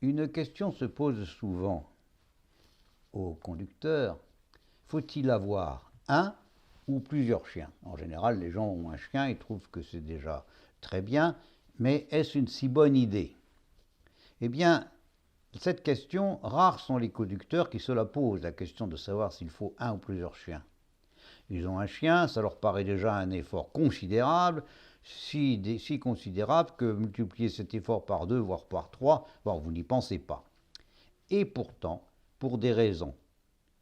Une question se pose souvent au conducteur. Faut-il avoir un ou plusieurs chiens? En général, les gens ont un chien, ils trouvent que c'est déjà très bien, mais est-ce une si bonne idée? Eh bien, cette question, rares sont les conducteurs qui se la posent, la question de savoir s'il faut un ou plusieurs chiens. Ils ont un chien, ça leur paraît déjà un effort considérable, si considérable que multiplier cet effort par deux, voire par trois, bon, vous n'y pensez pas. Et pourtant, pour des raisons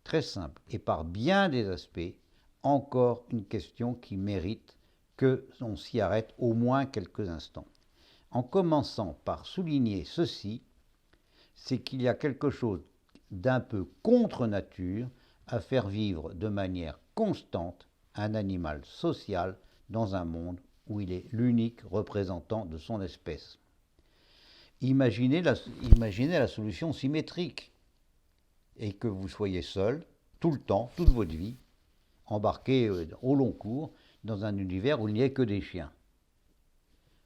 très simples et par bien des aspects, encore une question qui mérite que l'on s'y arrête au moins quelques instants. En commençant par souligner ceci, c'est qu'il y a quelque chose d'un peu contre nature à faire vivre de manière constante un animal social dans un monde où il est l'unique représentant de son espèce. Imaginez la solution symétrique et que vous soyez seul, tout le temps, toute votre vie, embarqué au long cours dans un univers où il n'y a que des chiens.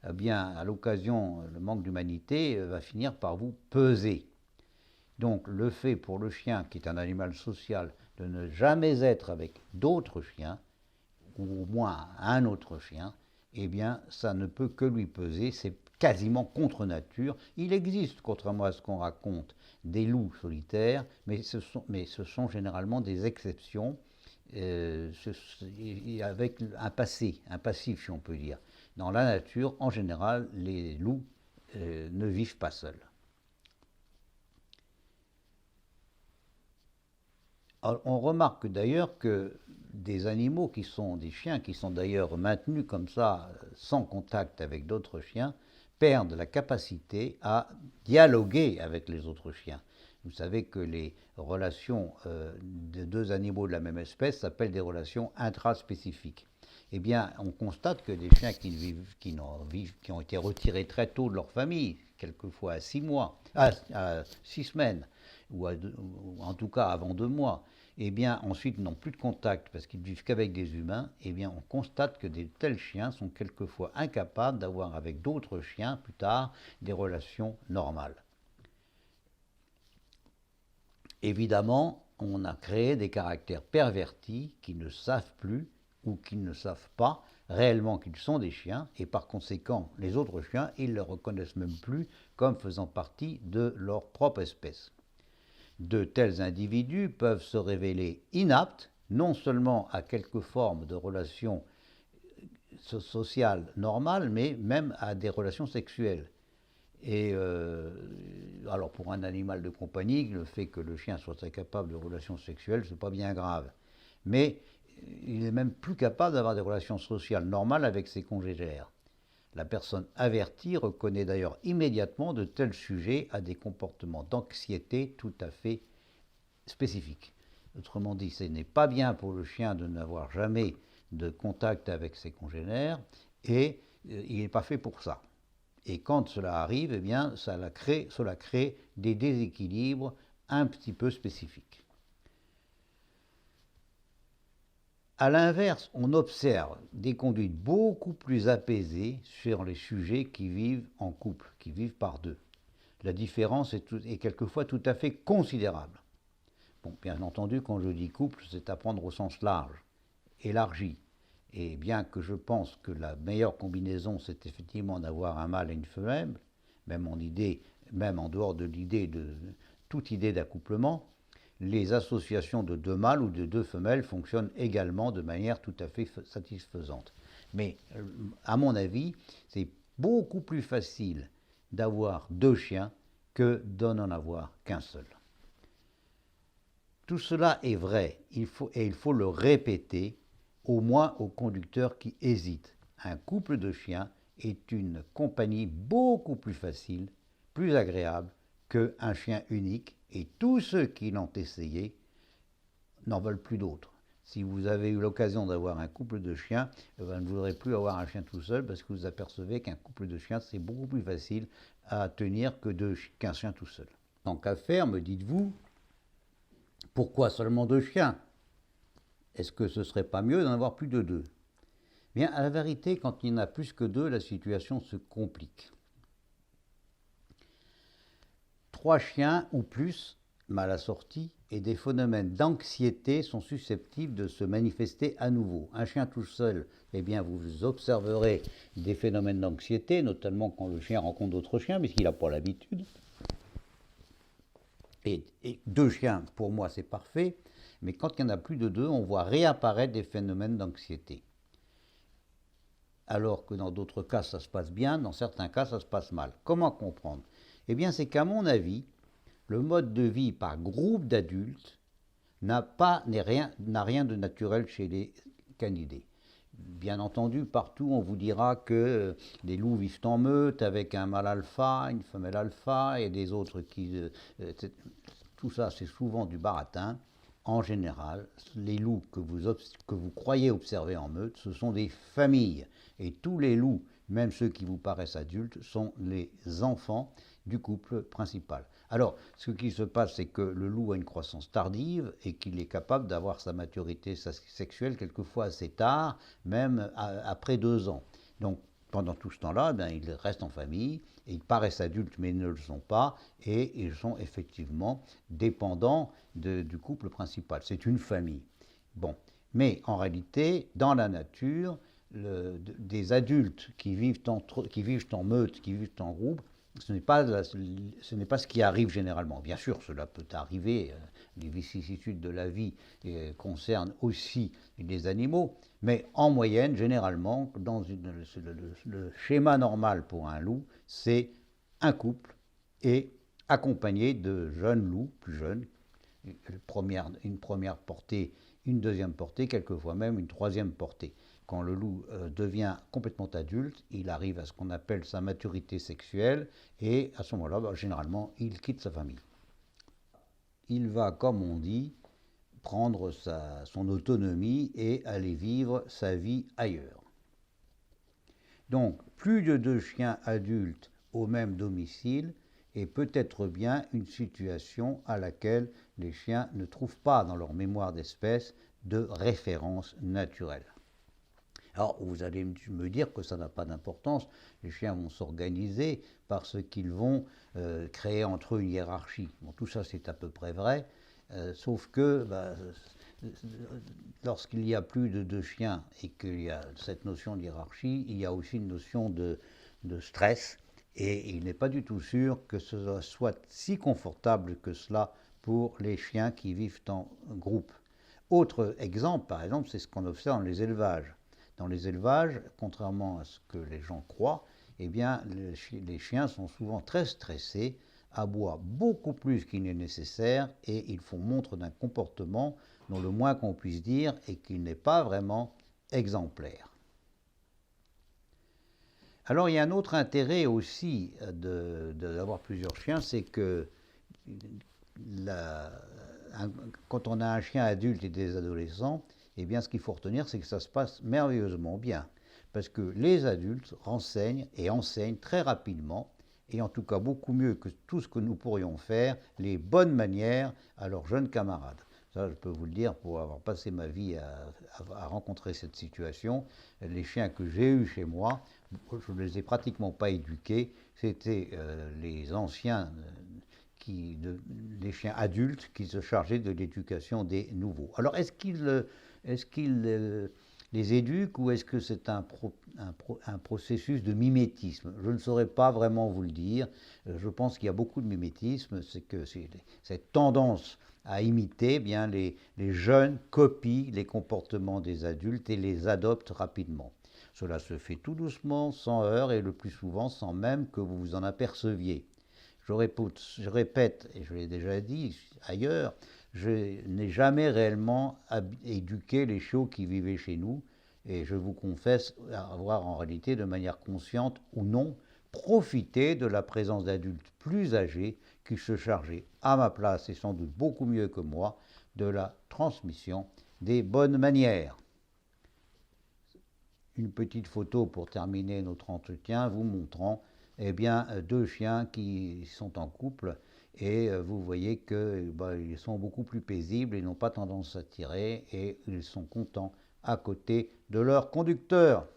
Eh bien, à l'occasion, le manque d'humanité va finir par vous peser. Donc, le fait pour le chien, qui est un animal social, de ne jamais être avec d'autres chiens, ou au moins un autre chien, eh bien, ça ne peut que lui peser, c'est quasiment contre nature. Il existe, contrairement à ce qu'on raconte, des loups solitaires, mais ce sont généralement des exceptions, avec un passif si on peut dire. Dans la nature, en général, les loups ne vivent pas seuls. On remarque d'ailleurs que des animaux qui sont des chiens, qui sont d'ailleurs maintenus comme ça, sans contact avec d'autres chiens, perdent la capacité à dialoguer avec les autres chiens. Vous savez que les relations de deux animaux de la même espèce s'appellent des relations intraspécifiques. Eh bien, on constate que des chiens qui ont été retirés très tôt de leur famille, quelquefois à 6 mois, à 6 semaines, ou en tout cas avant 2 mois, eh bien ensuite n'ont plus de contact parce qu'ils vivent qu'avec des humains, eh bien on constate que de tels chiens sont quelquefois incapables d'avoir avec d'autres chiens plus tard des relations normales. Évidemment, on a créé des caractères pervertis qui ne savent plus ou qui ne savent pas réellement qu'ils sont des chiens et par conséquent les autres chiens, ils ne les reconnaissent même plus comme faisant partie de leur propre espèce. De tels individus peuvent se révéler inaptes non seulement à quelque forme de relation sociale normale, mais même à des relations sexuelles. Et alors pour un animal de compagnie, le fait que le chien soit incapable de relations sexuelles, c'est pas bien grave. Mais il est même plus capable d'avoir des relations sociales normales avec ses congénères. La personne avertie reconnaît d'ailleurs immédiatement de tels sujets à des comportements d'anxiété tout à fait spécifiques. Autrement dit, ce n'est pas bien pour le chien de n'avoir jamais de contact avec ses congénères et il n'est pas fait pour ça. Et quand cela arrive, eh bien, cela crée des déséquilibres un petit peu spécifiques. A l'inverse, on observe des conduites beaucoup plus apaisées sur les sujets qui vivent en couple, qui vivent par deux. La différence est quelquefois tout à fait considérable. Bon, bien entendu, quand je dis couple, c'est à prendre au sens large, élargi. Et bien que je pense que la meilleure combinaison, c'est effectivement d'avoir un mâle et une femelle, même en dehors de toute idée d'accouplement, les associations de deux mâles ou de deux femelles fonctionnent également de manière tout à fait satisfaisante. Mais à mon avis, c'est beaucoup plus facile d'avoir deux chiens que de n'en avoir qu'un seul. Tout cela est vrai, et il faut le répéter, au moins aux conducteurs qui hésitent. Un couple de chiens est une compagnie beaucoup plus facile, plus agréable qu'un chien unique, et tous ceux qui l'ont essayé n'en veulent plus d'autres. Si vous avez eu l'occasion d'avoir un couple de chiens, vous ne voudrez plus avoir un chien tout seul parce que vous apercevez qu'un couple de chiens, c'est beaucoup plus facile à tenir qu'un chien tout seul. Tant qu'à faire, me dites-vous, pourquoi seulement deux chiens? Est-ce que ce ne serait pas mieux d'en avoir plus de deux? Bien, à la vérité, quand il y en a plus que deux, la situation se complique. 3 chiens ou plus mal assortis et des phénomènes d'anxiété sont susceptibles de se manifester à nouveau. Un chien tout seul, eh bien, vous observerez des phénomènes d'anxiété, notamment quand le chien rencontre d'autres chiens, puisqu'il n'a pas l'habitude. Et 2 chiens, pour moi, c'est parfait, mais quand il y en a plus de 2, on voit réapparaître des phénomènes d'anxiété. Alors que dans d'autres cas, ça se passe bien, dans certains cas, ça se passe mal. Comment comprendre? Eh bien, c'est qu'à mon avis, le mode de vie par groupe d'adultes n'a rien de naturel chez les canidés. Bien entendu, partout, on vous dira que les loups vivent en meute avec un mâle alpha, une femelle alpha et des autres qui... tout ça, c'est souvent du baratin. En général, les loups que vous croyez observer en meute, ce sont des familles. Et tous les loups, même ceux qui vous paraissent adultes, sont les enfants du couple principal. Alors, ce qui se passe, c'est que le loup a une croissance tardive et qu'il est capable d'avoir sa maturité sexuelle quelquefois assez tard, même après 2 ans. Donc, pendant tout ce temps-là, ben, ils restent en famille, et ils paraissent adultes mais ils ne le sont pas, et ils sont effectivement dépendants du couple principal. C'est une famille. Bon, mais en réalité, dans la nature, des adultes qui vivent en meute, qui vivent en groupe, ce n'est pas ce qui arrive généralement. Bien sûr, cela peut arriver, les vicissitudes de la vie concernent aussi les animaux, mais en moyenne, généralement, le schéma normal pour un loup, c'est un couple et accompagné de jeunes loups, plus jeunes, une première portée, une deuxième portée, quelquefois même une troisième portée. Quand le loup devient complètement adulte, il arrive à ce qu'on appelle sa maturité sexuelle et à ce moment-là, bah, généralement, il quitte sa famille. Il va, comme on dit, prendre son autonomie et aller vivre sa vie ailleurs. Donc, plus de 2 chiens adultes au même domicile est peut-être bien une situation à laquelle les chiens ne trouvent pas dans leur mémoire d'espèce de référence naturelle. Alors, vous allez me dire que ça n'a pas d'importance, les chiens vont s'organiser parce qu'ils vont créer entre eux une hiérarchie. Bon, tout ça, c'est à peu près vrai, sauf que lorsqu'il y a plus de 2 chiens et qu'il y a cette notion de hiérarchie, il y a aussi une notion de stress, et il n'est pas du tout sûr que ce soit si confortable que cela pour les chiens qui vivent en groupe. Autre exemple, par exemple, c'est ce qu'on observe dans les élevages. Dans les élevages, contrairement à ce que les gens croient, eh bien, les chiens sont souvent très stressés, aboient beaucoup plus qu'il n'est nécessaire et ils font montre d'un comportement dont le moins qu'on puisse dire est qu'il n'est pas vraiment exemplaire. Alors il y a un autre intérêt aussi d'avoir plusieurs chiens, c'est que quand on a un chien adulte et des adolescents, eh bien ce qu'il faut retenir, c'est que ça se passe merveilleusement bien. Parce que les adultes renseignent et enseignent très rapidement, et en tout cas beaucoup mieux que tout ce que nous pourrions faire, les bonnes manières à leurs jeunes camarades. Ça, je peux vous le dire, pour avoir passé ma vie à rencontrer cette situation. Les chiens que j'ai eus chez moi, je ne les ai pratiquement pas éduqués. C'était les anciens, les chiens adultes qui se chargeaient de l'éducation des nouveaux. Alors, est-ce qu'ils les éduquent ou est-ce que c'est un processus de mimétisme? Je ne saurais pas vraiment vous le dire. Je pense qu'il y a beaucoup de mimétisme. C'est que cette tendance à imiter, eh bien les jeunes copient les comportements des adultes et les adoptent rapidement. Cela se fait tout doucement, sans heurts et le plus souvent sans même que vous vous en aperceviez. Je répète, et je l'ai déjà dit ailleurs, je n'ai jamais réellement éduqué les chiots qui vivaient chez nous, et je vous confesse avoir en réalité, de manière consciente ou non, profité de la présence d'adultes plus âgés qui se chargeaient à ma place, et sans doute beaucoup mieux que moi, de la transmission des bonnes manières. Une petite photo pour terminer notre entretien vous montrant eh bien, 2 chiens qui sont en couple et vous voyez qu'ils sont beaucoup plus paisibles, ils n'ont pas tendance à tirer et ils sont contents à côté de leur conducteur.